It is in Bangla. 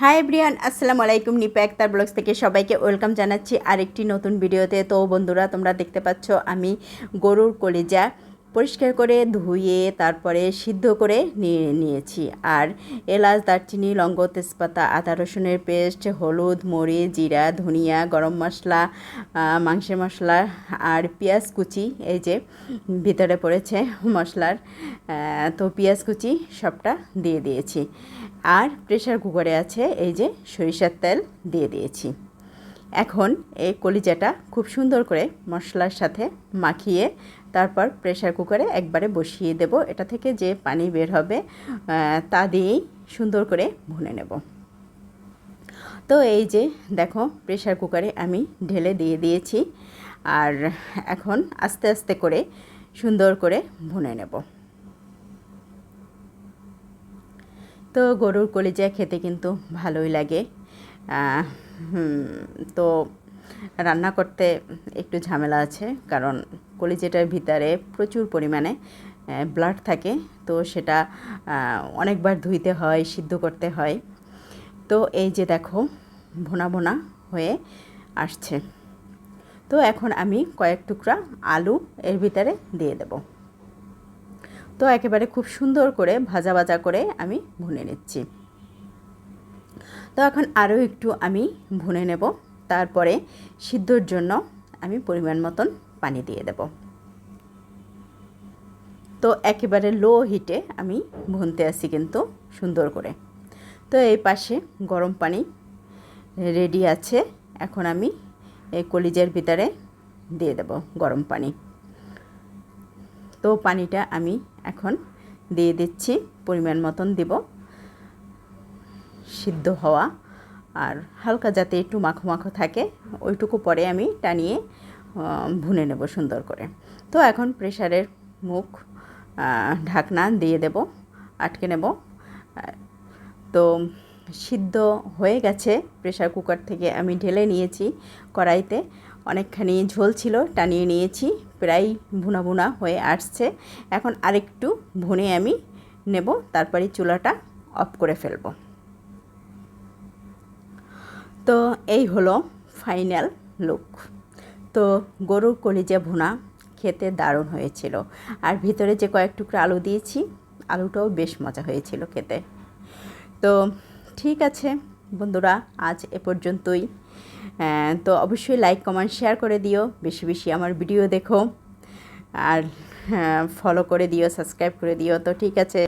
হাই এভরিওয়ান, আসসালামু আলাইকুম। নিপা আক্তার ব্লগস থেকে সবাইকে ওয়েলকাম জানাচ্ছি আরেকটি নতুন ভিডিওতে। তো বন্ধুরা, তোমরা দেখতে পাচ্ছ আমি গরুর কলিজা পরিষ্কার করে ধুয়ে তারপরে সিদ্ধ করে নিয়েছি। আর এলাচ, দারচিনি, লবঙ্গ, তেজপাতা, আদা রসুনের পেস্ট, হলুদ, মরিচ, জিরা, ধনিয়া, গরম মশলা, মাংসের মশলা আর পেঁয়াজ কুচি, এই যে ভিতরে পড়েছে মশলার, তো পেঁয়াজ কুচি সবটা দিয়ে দিয়েছি। আর প্রেসার কুকারে আছে এই যে সরিষার তেল দিয়ে দিয়েছি। এখন এই কলিজাটা খুব সুন্দর করে মশলার সাথে মাখিয়ে তারপর প্রেসার কুকারে একবারে বসিয়ে দেব। এটা থেকে যে পানি বের হবে তা দিয়েই সুন্দর করে ভুনে নেব। তো এই যে দেখো, প্রেসার কুকারে আমি ঢেলে দিয়ে দিয়েছি। আর এখন আস্তে আস্তে করে সুন্দর করে ভুনে নেব। তো গরুর কলিজা খেতে কিন্তু ভালোই লাগে। তো রান্না করতে একটু ঝামেলা আছে, কারণ কলিজাটার ভিতরে প্রচুর পরিমাণে ব্লাড থাকে। তো সেটা অনেকবার ধুইতে হয়, সিদ্ধ করতে হয়। তো এই যে দেখো, ভোনা ভোনা হয়ে আসছে। তো এখন আমি কয়েক টুকরা আলু এর ভিতরে দিয়ে দেব। তো একেবারে খুব সুন্দর করে ভাজা ভাজা করে আমি ভুনে নিচ্ছি। তো এখন আরও একটু আমি ভুনে নেব। তারপরে সিদ্ধর জন্য আমি পরিমাণ মতন পানি দিয়ে দেব। তো একেবারে লো হিটে আমি ভুনতে আসি কিন্তু সুন্দর করে। তো এই পাশে গরম পানি রেডি আছে। এখন আমি এই কলিজার ভিতরে দিয়ে দেব গরম পানি। তো পানিটা আমি এখন দিয়ে দিচ্ছি, পরিমাণ মতন দিব, সিদ্ধ হওয়া আর হালকা যাতে একটু মাখো মাখো থাকে ওইটুকু পরে আমি টানিয়ে ভুনে নেব সুন্দর করে। তো এখন প্রেসারের মুখ ঢাকনা দিয়ে দেব, আটকে নেব। তো সিদ্ধ হয়ে গেছে। প্রেসার কুকার থেকে আমি ঢেলে নিয়েছি কড়াইতে। অনেকখানি ঝোল ছিল, টানিয়ে নিয়েছি, প্রায় ভুনা ভুনা হয়ে আসছে। এখন আরেকটু ভুনে আমি নেব, তারপরে চুলাটা অফ করে ফেলব। তো এই হলো ফাইনাল লুক। তো গরুর কলিজা ভুনা খেতে দারুণ হয়েছিল। আর ভিতরে যে কয়েক টুকরা আলু দিয়েছি, আলুটাও বেশ মজা হয়েছিল খেতে। তো ঠিক আছে বন্ধুরা, আজ এ পর্যন্তই। তো অবশ্যই লাইক, কমেন্ট, শেয়ার করে দিও, বেশি বেশি আমার ভিডিও দেখো, আর ফলো করে দিও, সাবস্ক্রাইব করে দিও। তো ঠিক আছে।